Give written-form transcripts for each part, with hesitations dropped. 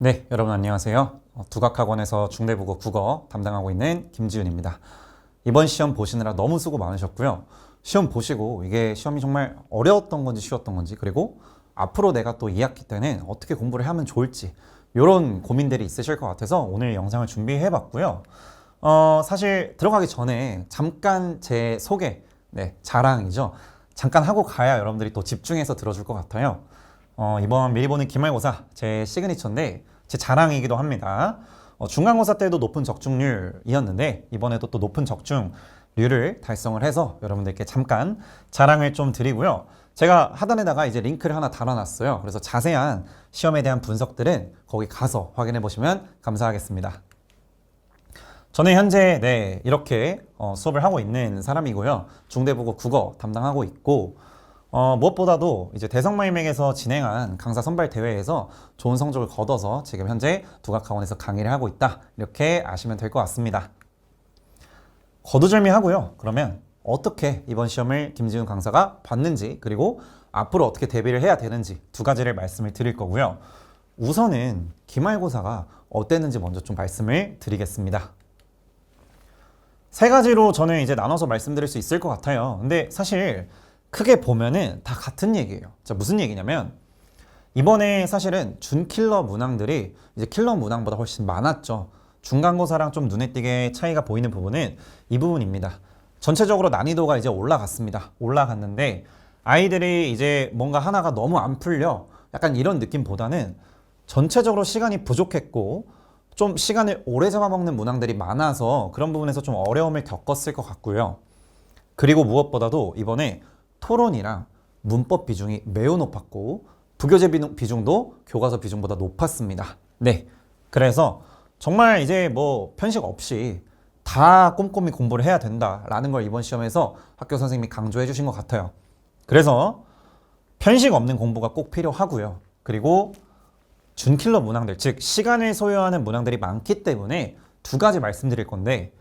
네, 여러분 안녕하세요. 두각학원에서 중대국어 국어 담당하고 있는 김지윤입니다. 이번 시험 보시느라 너무 수고 많으셨고요. 시험 보시고 이게 시험이 정말 어려웠던 건지 쉬웠던 건지, 그리고 앞으로 내가 또 2학기 때는 어떻게 공부를 하면 좋을지 이런 고민들이 있으실 것 같아서 오늘 영상을 준비해 봤고요. 사실 들어가기 전에 잠깐 제 소개, 자랑이죠. 잠깐 하고 가야 여러분들이 또 집중해서 들어줄 것 같아요. 이번 미리 보는 기말고사 제 시그니처인데 제 자랑이기도 합니다. 중간고사 때도 높은 적중률이었는데 이번에도 또 높은 적중률을 달성을 해서 여러분들께 잠깐 자랑을 좀 드리고요. 제가 하단에다가 이제 링크를 하나 달아놨어요. 그래서 자세한 시험에 대한 분석들은 거기 가서 확인해 보시면 감사하겠습니다. 저는 현재 이렇게 수업을 하고 있는 사람이고요. 중대국어 국어 담당하고 있고, 무엇보다도 이제 대성마이맹에서 진행한 강사 선발 대회에서 좋은 성적을 거둬서 지금 현재 두각학원에서 강의를 하고 있다, 이렇게 아시면 될 것 같습니다. 거두절미하고요. 그러면 어떻게 이번 시험을 김지훈 강사가 봤는지, 그리고 앞으로 어떻게 대비를 해야 되는지 두 가지를 말씀을 드릴 거고요. 우선은 기말고사가 어땠는지 먼저 좀 말씀을 드리겠습니다. 세 가지로 저는 이제 나눠서 말씀드릴 수 있을 것 같아요. 근데 사실 크게 보면은 다 같은 얘기예요. 자, 무슨 얘기냐면 이번에 사실은 준킬러 문항들이 이제 킬러 문항보다 훨씬 많았죠. 중간고사랑 좀 눈에 띄게 차이가 보이는 부분은 이 부분입니다. 전체적으로 난이도가 이제 올라갔습니다. 올라갔는데 아이들이 이제 뭔가 하나가 너무 안 풀려, 약간 이런 느낌보다는 전체적으로 시간이 부족했고 좀 시간을 오래 잡아먹는 문항들이 많아서 그런 부분에서 좀 어려움을 겪었을 것 같고요. 그리고 무엇보다도 이번에 토론이랑 문법 비중이 매우 높았고 부교재 비중도 교과서 비중보다 높았습니다. 그래서 정말 이제 뭐 편식 없이 다 꼼꼼히 공부를 해야 된다라는 걸 이번 시험에서 학교 선생님이 강조해 주신 것 같아요. 그래서 편식 없는 공부가 꼭 필요하고요. 그리고 준킬러 문항들, 즉 시간을 소요하는 문항들이 많기 때문에 두 가지 말씀드릴 건데,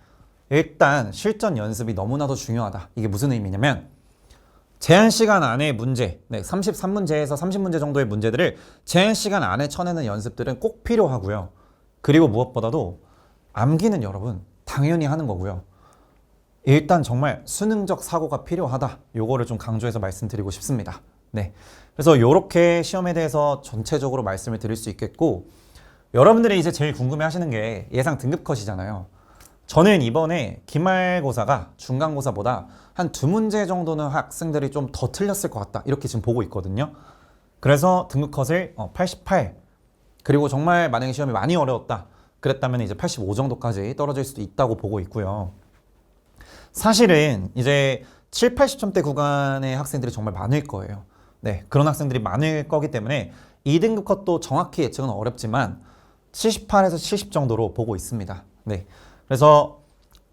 일단 실전 연습이 너무나도 중요하다. 이게 무슨 의미냐면 제한 시간 안에 문제, 33문제에서 30문제 정도의 문제들을 제한 시간 안에 쳐내는 연습들은 꼭 필요하고요. 그리고 무엇보다도 암기는 여러분 당연히 하는 거고요. 일단 정말 수능적 사고가 필요하다. 요거를 좀 강조해서 말씀드리고 싶습니다. 그래서 이렇게 시험에 대해서 전체적으로 말씀을 드릴 수 있겠고, 여러분들이 이제 제일 궁금해 하시는 게 예상 등급 컷이잖아요. 저는 이번에 기말고사가 중간고사보다 한 2문제 정도는 학생들이 좀 더 틀렸을 것 같다, 이렇게 지금 보고 있거든요. 그래서 등급 컷을 88, 그리고 정말 만약에 시험이 많이 어려웠다 그랬다면 이제 85 정도까지 떨어질 수도 있다고 보고 있고요. 사실은 이제 7, 80점대 구간의 학생들이 정말 많을 거예요. 그런 학생들이 많을 거기 때문에 2등급 컷도 정확히 예측은 어렵지만 78에서 70 정도로 보고 있습니다. 그래서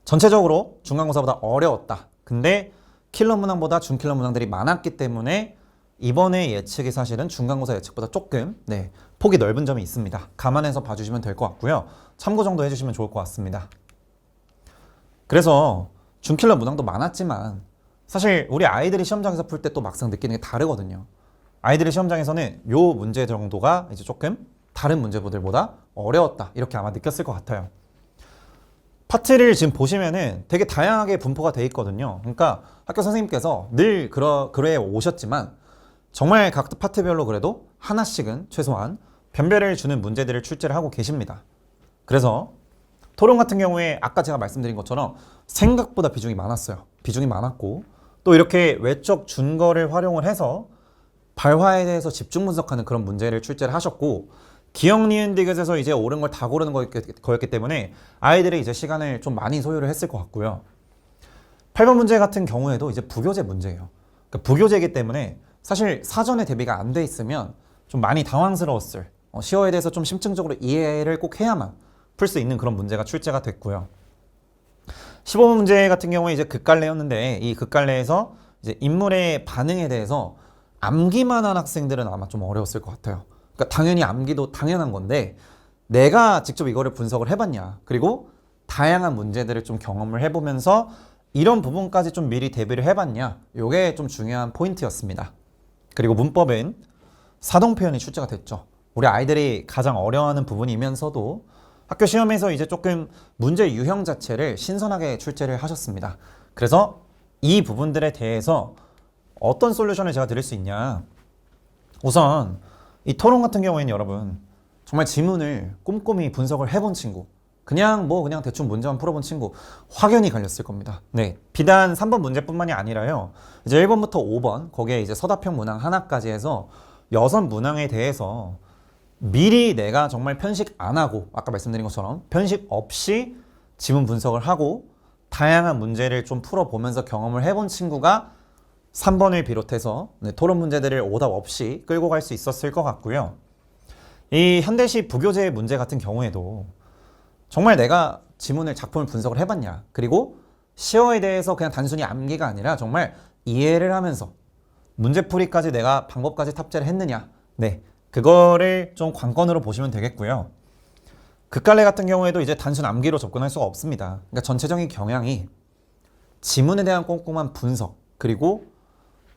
전체적으로 중간고사보다 어려웠다. 근데 킬러 문항보다 준킬러 문항들이 많았기 때문에 이번에 예측이 사실은 중간고사 예측보다 조금 폭이 넓은 점이 있습니다. 감안해서 봐주시면 될 것 같고요. 참고 정도 해주시면 좋을 것 같습니다. 그래서 준킬러 문항도 많았지만 사실 우리 아이들이 시험장에서 풀 때 또 막상 느끼는 게 다르거든요. 아이들이 시험장에서는 요 문제 정도가 이제 조금 다른 문제들보다 어려웠다, 이렇게 아마 느꼈을 것 같아요. 파트를 지금 보시면은 되게 다양하게 분포가 돼 있거든요. 그러니까 학교 선생님께서 늘 그래 오셨지만 정말 각 파트별로 그래도 하나씩은 최소한 변별을 주는 문제들을 출제를 하고 계십니다. 그래서 토론 같은 경우에 아까 제가 말씀드린 것처럼 생각보다 비중이 많았어요. 비중이 많았고 또 이렇게 외적 준거를 활용을 해서 발화에 대해서 집중 분석하는 그런 문제를 출제를 하셨고, 기억, 니은, 디귿에서 이제 옳은 걸 다 고르는 거였기 때문에 아이들이 이제 시간을 좀 많이 소요를 했을 것 같고요. 8번 문제 같은 경우에도 이제 부교재 문제예요. 그러니까 부교재이기 때문에 사실 사전에 대비가 안 돼 있으면 좀 많이 당황스러웠을, 시어에 대해서 좀 심층적으로 이해를 꼭 해야만 풀 수 있는 그런 문제가 출제가 됐고요. 15번 문제 같은 경우에 이제 극갈래였는데 이 극갈래에서 이제 인물의 반응에 대해서 암기만 한 학생들은 아마 좀 어려웠을 것 같아요. 그러니까 당연히 암기도 당연한 건데 내가 직접 이거를 분석을 해봤냐, 그리고 다양한 문제들을 좀 경험을 해보면서 이런 부분까지 좀 미리 대비를 해봤냐, 이게 좀 중요한 포인트였습니다. 그리고 문법은 사동 표현이 출제가 됐죠. 우리 아이들이 가장 어려워하는 부분이면서도 학교 시험에서 이제 조금 문제 유형 자체를 신선하게 출제를 하셨습니다. 그래서 이 부분들에 대해서 어떤 솔루션을 제가 드릴 수 있냐. 우선 이 토론 같은 경우에는 여러분 정말 지문을 꼼꼼히 분석을 해본 친구, 그냥 대충 문제만 풀어본 친구 확연히 갈렸을 겁니다. 네, 비단 3번 문제뿐만이 아니라요. 이제 1번부터 5번 거기에 이제 서답형 문항 하나까지 해서 6문항에 대해서 미리 내가 정말 편식 안 하고 아까 말씀드린 것처럼 편식 없이 지문 분석을 하고 다양한 문제를 좀 풀어보면서 경험을 해본 친구가 3번을 비롯해서 토론 문제들을 오답 없이 끌고 갈 수 있었을 것 같고요. 이 현대시 부교재 문제 같은 경우에도 정말 내가 지문을 작품을 분석을 해봤냐, 그리고 시어에 대해서 그냥 단순히 암기가 아니라 정말 이해를 하면서 문제풀이까지 내가 방법까지 탑재를 했느냐, 네, 그거를 좀 관건으로 보시면 되겠고요. 극갈래 같은 경우에도 이제 단순 암기로 접근할 수가 없습니다. 그러니까 전체적인 경향이 지문에 대한 꼼꼼한 분석, 그리고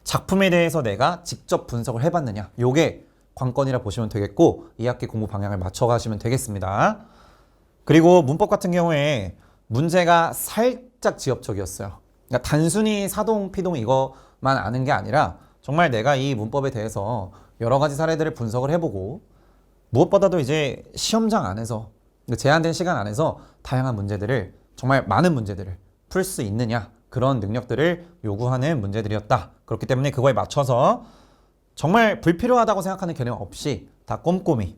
작품에 대해서 내가 직접 분석을 해봤느냐, 요게 관건이라 보시면 되겠고 2학기 공부 방향을 맞춰가시면 되겠습니다. 그리고 문법 같은 경우에 문제가 살짝 지엽적이었어요. 그러니까 단순히 사동, 피동 이거만 아는 게 아니라 정말 내가 이 문법에 대해서 여러 가지 사례들을 분석을 해보고 무엇보다도 이제 시험장 안에서 제한된 시간 안에서 다양한 문제들을, 정말 많은 문제들을 풀 수 있느냐, 그런 능력들을 요구하는 문제들이었다. 그렇기 때문에 그거에 맞춰서 정말 불필요하다고 생각하는 개념 없이 다 꼼꼼히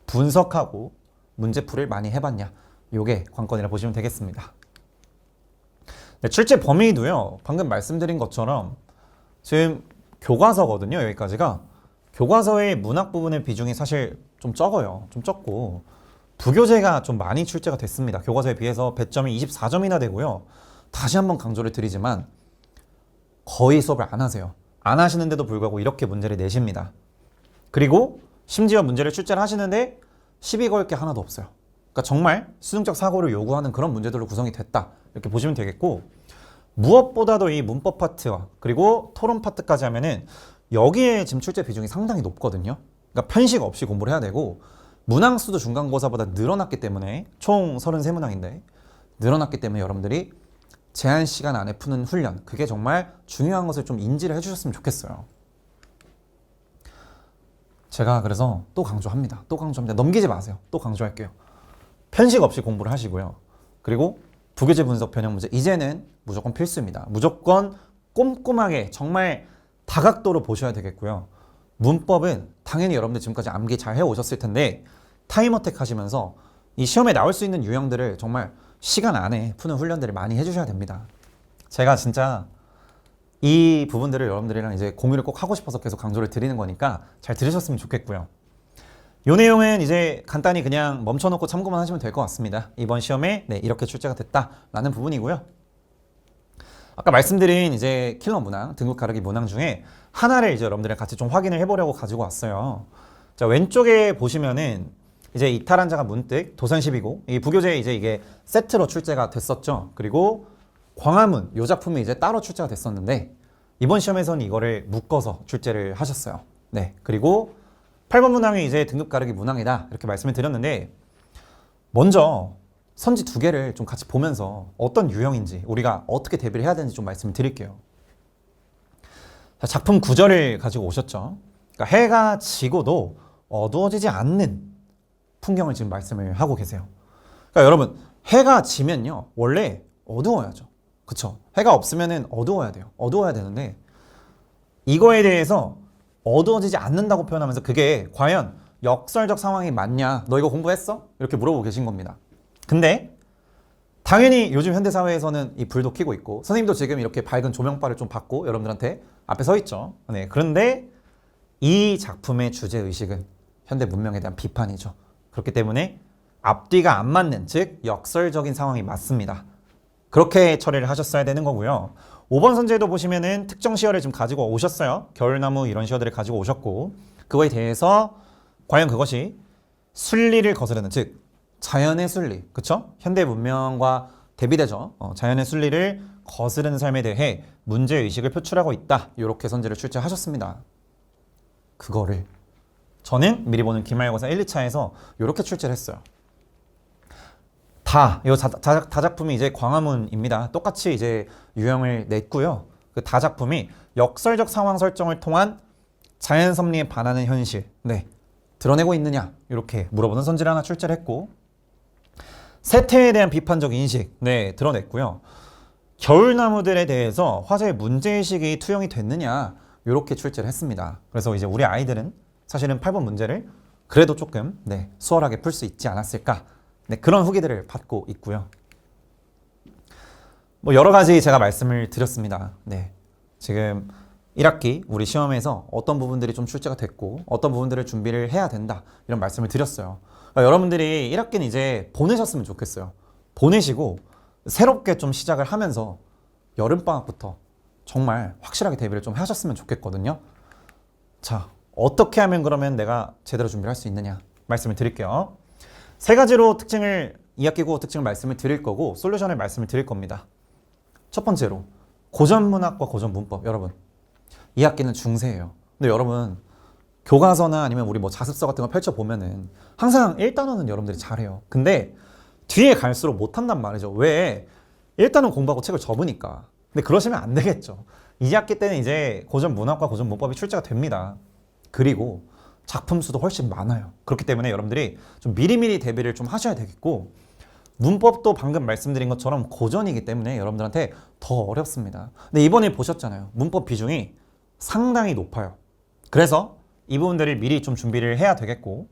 분석하고 문제풀이를 많이 해봤냐, 요게 관건이라 보시면 되겠습니다. 네, 출제 범위도요, 방금 말씀드린 것처럼 지금 교과서거든요. 여기까지가 교과서의 문학 부분의 비중이 사실 좀 적어요. 좀 적고 부교재가 좀 많이 출제가 됐습니다. 교과서에 비해서 배점이 24점이나 되고요. 다시 한번 강조를 드리지만 거의 수업을 안 하세요. 안 하시는데도 불구하고 이렇게 문제를 내십니다. 그리고 심지어 문제를 출제를 하시는데 시비 걸 게 하나도 없어요. 그러니까 정말 수능적 사고를 요구하는 그런 문제들로 구성이 됐다, 이렇게 보시면 되겠고, 무엇보다도 이 문법 파트와 그리고 토론 파트까지 하면은 여기에 지금 출제 비중이 상당히 높거든요. 그러니까 편식 없이 공부를 해야 되고, 문항수도 중간고사보다 늘어났기 때문에 총 33문항인데 늘어났기 때문에 여러분들이 제한 시간 안에 푸는 훈련, 그게 정말 중요한 것을 좀 인지를 해주셨으면 좋겠어요. 제가 그래서 또 강조합니다. 넘기지 마세요. 또 강조할게요. 편식 없이 공부를 하시고요. 그리고 부교재 분석 변형 문제 이제는 무조건 필수입니다. 무조건 꼼꼼하게 정말 다각도로 보셔야 되겠고요. 문법은 당연히 여러분들 지금까지 암기 잘 해오셨을 텐데 타임어택 하시면서 이 시험에 나올 수 있는 유형들을 정말 시간 안에 푸는 훈련들을 많이 해주셔야 됩니다. 제가 진짜 이 부분들을 여러분들이랑 이제 공유를 꼭 하고 싶어서 계속 강조를 드리는 거니까 잘 들으셨으면 좋겠고요. 이 내용은 이제 간단히 그냥 멈춰놓고 참고만 하시면 될 것 같습니다. 이번 시험에 이렇게 출제가 됐다라는 부분이고요. 아까 말씀드린 이제 킬러 문항, 등급 가르기 문항 중에 하나를 이제 여러분들이랑 같이 좀 확인을 해보려고 가지고 왔어요. 자, 왼쪽에 보시면은 이제 이탈한 자가 문득 도산십이고, 이 부교재에 이제 이게 세트로 출제가 됐었죠. 그리고 광화문, 이 작품이 이제 따로 출제가 됐었는데 이번 시험에서는 이거를 묶어서 출제를 하셨어요. 네, 그리고 8번 문항이 이제 등급 가르기 문항이다, 이렇게 말씀을 드렸는데 먼저 선지 두 개를 좀 같이 보면서 어떤 유형인지 우리가 어떻게 대비를 해야 되는지 좀 말씀을 드릴게요. 자, 작품 구절을 가지고 오셨죠. 그러니까 해가 지고도 어두워지지 않는 풍경을 지금 말씀을 하고 계세요. 그러니까 여러분, 해가 지면요 원래 어두워야죠. 그쵸? 해가 없으면은 어두워야 돼요. 어두워야 되는데 이거에 대해서 어두워지지 않는다고 표현하면서 그게 과연 역설적 상황이 맞냐, 너 이거 공부했어? 이렇게 물어보고 계신 겁니다. 근데 당연히 요즘 현대사회에서는 이 불도 켜고 있고 선생님도 지금 이렇게 밝은 조명바를 좀 받고 여러분들한테 앞에 서 있죠. 네, 그런데 이 작품의 주제의식은 현대 문명에 대한 비판이죠. 그렇기 때문에 앞뒤가 안 맞는, 즉 역설적인 상황이 맞습니다. 그렇게 처리를 하셨어야 되는 거고요. 5번 선제도 보시면은 특정 시어를 좀 가지고 오셨어요. 겨울나무 이런 시어들을 가지고 오셨고 그거에 대해서 과연 그것이 순리를 거스르는, 즉 자연의 순리, 그쵸? 현대 문명과 대비되죠. 자연의 순리를 거스르는 삶에 대해 문제의식을 표출하고 있다, 이렇게 선제를 출제하셨습니다. 그거를 저는 미리 보는 기말고사 1, 2차에서 이렇게 출제를 했어요. 이 다작품이 이제 광화문입니다. 똑같이 이제 유형을 냈고요. 그 다작품이 역설적 상황 설정을 통한 자연 섭리에 반하는 현실, 드러내고 있느냐 이렇게 물어보는 선지를 하나 출제를 했고, 세태에 대한 비판적 인식, 드러냈고요. 겨울나무들에 대해서 화제의 문제의식이 투영이 됐느냐 이렇게 출제를 했습니다. 그래서 이제 우리 아이들은 사실은 8번 문제를 그래도 조금 수월하게 풀 수 있지 않았을까, 그런 후기들을 받고 있고요. 뭐 여러 가지 제가 말씀을 드렸습니다. 지금 1학기 우리 시험에서 어떤 부분들이 좀 출제가 됐고 어떤 부분들을 준비를 해야 된다 이런 말씀을 드렸어요. 그러니까 여러분들이 1학기는 이제 보내셨으면 좋겠어요. 보내시고 새롭게 좀 시작을 하면서 여름방학부터 정말 확실하게 대비를 좀 하셨으면 좋겠거든요. 자, 어떻게 하면 그러면 내가 제대로 준비를 할 수 있느냐 말씀을 드릴게요. 3가지로 특징을 2학기 국어 특징을 말씀을 드릴 거고 솔루션을 말씀을 드릴 겁니다. 첫 번째로 고전문학과 고전문법. 여러분 2학기는 중세예요. 근데 여러분 교과서나 아니면 우리 뭐 자습서 같은 거 펼쳐보면은 항상 1단원은 여러분들이 잘해요. 근데 뒤에 갈수록 못한단 말이죠. 왜? 1단원 공부하고 책을 접으니까. 근데 그러시면 안 되겠죠. 2학기 때는 이제 고전문학과 고전문법이 출제가 됩니다. 그리고 작품 수도 훨씬 많아요. 그렇기 때문에 여러분들이 좀 미리미리 대비를 좀 하셔야 되겠고, 문법도 방금 말씀드린 것처럼 고전이기 때문에 여러분들한테 더 어렵습니다. 근데 이번에 보셨잖아요. 문법 비중이 상당히 높아요. 그래서 이 부분들을 미리 좀 준비를 해야 되겠고,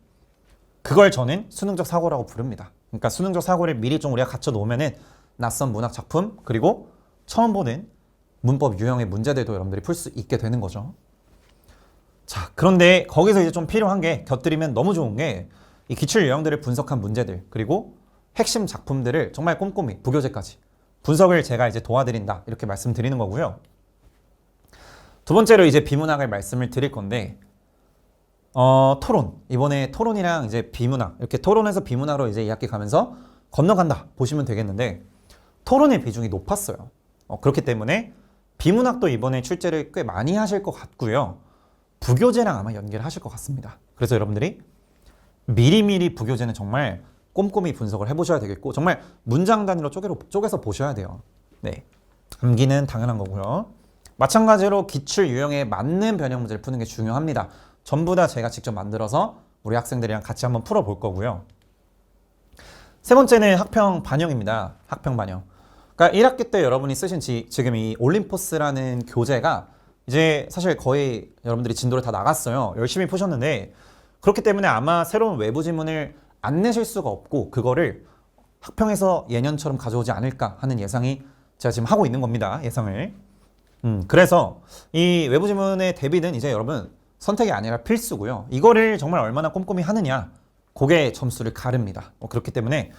그걸 저는 수능적 사고라고 부릅니다. 그러니까 수능적 사고를 미리 좀 우리가 갖춰 놓으면은 낯선 문학 작품 그리고 처음 보는 문법 유형의 문제들도 여러분들이 풀 수 있게 되는 거죠. 자, 그런데 거기서 이제 좀 필요한 게, 곁들이면 너무 좋은 게 이 기출 유형들을 분석한 문제들 그리고 핵심 작품들을 정말 꼼꼼히 부교재까지 분석을 제가 이제 도와드린다 이렇게 말씀드리는 거고요. 두 번째로 이제 비문학을 말씀을 드릴 건데, 토론. 이번에 토론이랑 이제 비문학, 이렇게 토론에서 비문학으로 이제 2학기 가면서 건너간다 보시면 되겠는데, 토론의 비중이 높았어요. 그렇기 때문에 비문학도 이번에 출제를 꽤 많이 하실 것 같고요. 부교재랑 아마 연계를 하실 것 같습니다. 그래서 여러분들이 미리미리 부교재는 정말 꼼꼼히 분석을 해보셔야 되겠고, 정말 문장 단위로 쪼개서 보셔야 돼요. 암기는 당연한 거고요. 마찬가지로 기출 유형에 맞는 변형 문제를 푸는 게 중요합니다. 전부 다 제가 직접 만들어서 우리 학생들이랑 같이 한번 풀어볼 거고요. 세 번째는 학평 반영입니다. 학평 반영. 그러니까 1학기 때 여러분이 쓰신 지금 이 올림포스라는 교재가 이제 사실 거의 여러분들이 진도를 다 나갔어요. 열심히 푸셨는데, 그렇기 때문에 아마 새로운 외부 지문을 안 내실 수가 없고 그거를 학평에서 예년처럼 가져오지 않을까 하는 예상이 제가 지금 하고 있는 겁니다. 예상을. 그래서 이 외부 지문의 대비는 이제 여러분 선택이 아니라 필수고요. 이거를 정말 얼마나 꼼꼼히 하느냐, 그게 점수를 가릅니다. 그렇기 때문에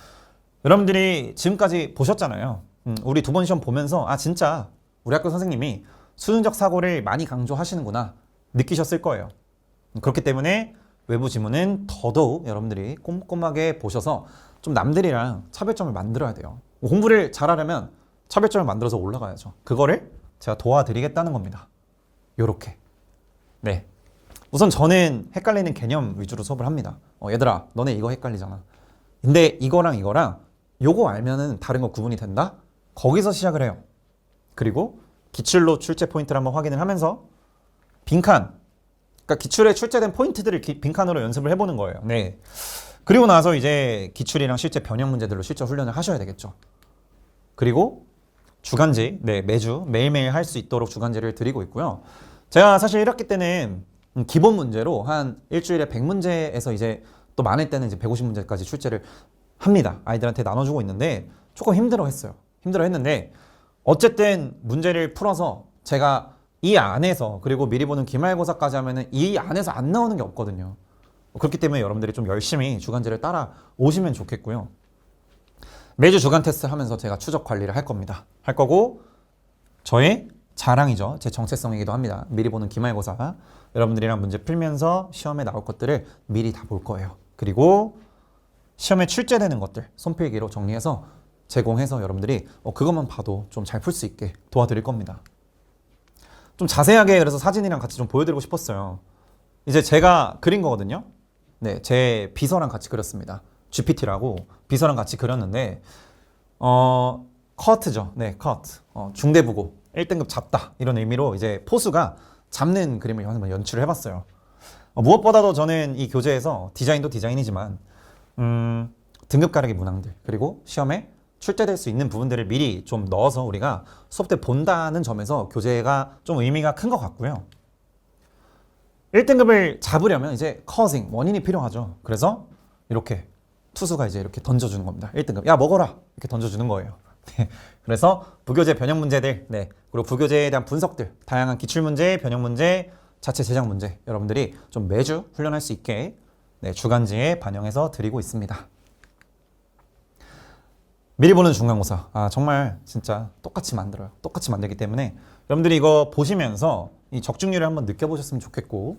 여러분들이 지금까지 보셨잖아요. 우리 2번 시험 보면서 진짜 우리 학교 선생님이 수능적 사고를 많이 강조하시는구나 느끼셨을 거예요. 그렇기 때문에 외부 지문은 더더욱 여러분들이 꼼꼼하게 보셔서 좀 남들이랑 차별점을 만들어야 돼요. 공부를 잘하려면 차별점을 만들어서 올라가야죠. 그거를 제가 도와드리겠다는 겁니다. 요렇게. 우선 저는 헷갈리는 개념 위주로 수업을 합니다. 얘들아, 너네 이거 헷갈리잖아. 근데 이거랑 요거 알면은 다른 거 구분이 된다? 거기서 시작을 해요. 그리고 기출로 출제 포인트를 한번 확인을 하면서 빈칸, 그러니까 기출에 출제된 포인트들을 빈칸으로 연습을 해보는 거예요. 그리고 나서 이제 기출이랑 실제 변형 문제들로 실제 훈련을 하셔야 되겠죠. 그리고 주간지, 매주 매일매일 할 수 있도록 주간지를 드리고 있고요. 제가 사실 1학기 때는 기본 문제로 한 일주일에 100문제에서 이제 또 많을 때는 이제 150문제까지 출제를 합니다. 아이들한테 나눠주고 있는데 조금 힘들어했는데 어쨌든 문제를 풀어서 제가 이 안에서, 그리고 미리 보는 기말고사까지 하면은 이 안에서 안 나오는 게 없거든요. 그렇기 때문에 여러분들이 좀 열심히 주간지를 따라 오시면 좋겠고요. 매주 주간 테스트 하면서 제가 추적 관리를 할 겁니다. 할 거고, 저의 자랑이죠. 제 정체성이기도 합니다. 미리 보는 기말고사. 여러분들이랑 문제 풀면서 시험에 나올 것들을 미리 다 볼 거예요. 그리고 시험에 출제되는 것들 손필기로 정리해서 제공해서 여러분들이 그것만 봐도 좀 잘 풀 수 있게 도와드릴 겁니다. 좀 자세하게 그래서 사진이랑 같이 좀 보여드리고 싶었어요. 이제 제가 그린 거거든요. 네, 제 비서랑 같이 그렸습니다. GPT라고 비서랑 같이 그렸는데 커트죠. 네, 커트. 중대부고 1등급 잡다 이런 의미로 이제 포수가 잡는 그림을 한번 연출을 해봤어요. 무엇보다도 저는 이 교재에서 디자인도 디자인이지만 등급 가르기 문항들 그리고 시험에 출제될 수 있는 부분들을 미리 좀 넣어서 우리가 수업 때 본다는 점에서 교재가 좀 의미가 큰 것 같고요. 1등급을 잡으려면 이제 커징, 원인이 필요하죠. 그래서 이렇게 투수가 이제 이렇게 던져주는 겁니다. 1등급, 야 먹어라 이렇게 던져주는 거예요. 그래서 부교재 변형 문제들, 네, 그리고 부교재에 대한 분석들, 다양한 기출문제, 변형 문제, 자체 제작 문제 여러분들이 좀 매주 훈련할 수 있게 네, 주간지에 반영해서 드리고 있습니다. 미리 보는 중간고사, 정말 진짜 똑같이 만들어요. 똑같이 만들기 때문에 여러분들이 이거 보시면서 이 적중률을 한번 느껴보셨으면 좋겠고,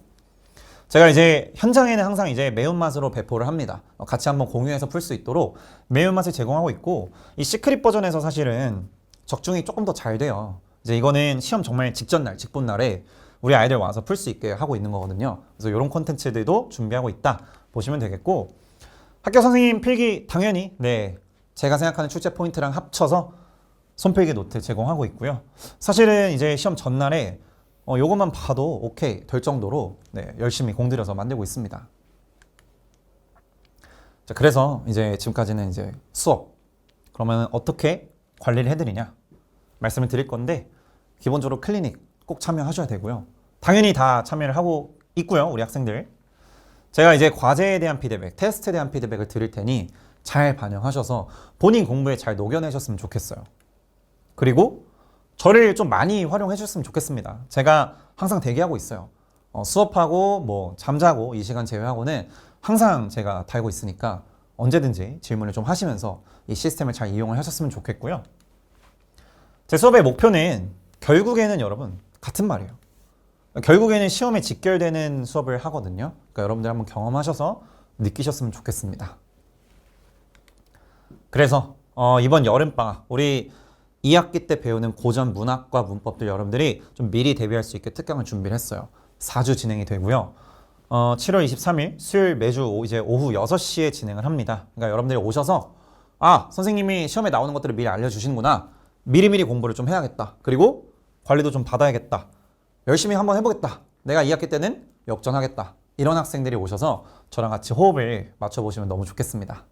제가 이제 현장에는 항상 이제 매운맛으로 배포를 합니다. 같이 한번 공유해서 풀 수 있도록 매운맛을 제공하고 있고, 이 시크릿 버전에서 사실은 적중이 조금 더 잘 돼요. 이제 이거는 시험 정말 직전 날, 직본 날에 우리 아이들 와서 풀 수 있게 하고 있는 거거든요. 그래서 이런 콘텐츠들도 준비하고 있다 보시면 되겠고, 학교 선생님 필기 당연히 네, 제가 생각하는 출제 포인트랑 합쳐서 손필기 노트 제공하고 있고요. 사실은 이제 시험 전날에 요것만 봐도 오케이 될 정도로 네, 열심히 공들여서 만들고 있습니다. 자, 그래서 이제 지금까지는 이제 수업 그러면 어떻게 관리를 해드리냐 말씀을 드릴 건데, 기본적으로 클리닉 꼭 참여하셔야 되고요. 당연히 다 참여를 하고 있고요. 우리 학생들. 제가 이제 과제에 대한 피드백, 테스트에 대한 피드백을 드릴 테니 잘 반영하셔서 본인 공부에 잘 녹여내셨으면 좋겠어요. 그리고 저를 좀 많이 활용해 주셨으면 좋겠습니다. 제가 항상 대기하고 있어요. 수업하고 뭐 잠자고 이 시간 제외하고는 항상 제가 달고 있으니까 언제든지 질문을 좀 하시면서 이 시스템을 잘 이용을 하셨으면 좋겠고요. 제 수업의 목표는 결국에는 여러분 같은 말이에요. 결국에는 시험에 직결되는 수업을 하거든요. 그러니까 여러분들 한번 경험하셔서 느끼셨으면 좋겠습니다. 그래서 이번 여름방학 우리 2학기 때 배우는 고전 문학과 문법들 여러분들이 좀 미리 대비할 수 있게 특강을 준비를 했어요. 4주 진행이 되고요. 7월 23일 수요일 매주 이제 오후 6시에 진행을 합니다. 그러니까 여러분들이 오셔서 선생님이 시험에 나오는 것들을 미리 알려주시는구나. 미리미리 공부를 좀 해야겠다. 그리고 관리도 좀 받아야겠다. 열심히 한번 해보겠다. 내가 2학기 때는 역전하겠다. 이런 학생들이 오셔서 저랑 같이 호흡을 맞춰보시면 너무 좋겠습니다.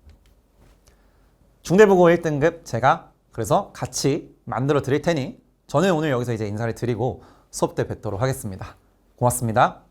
중대부고 1등급 제가 그래서 같이 만들어 드릴 테니 저는 오늘 여기서 이제 인사를 드리고 수업 때 뵙도록 하겠습니다. 고맙습니다.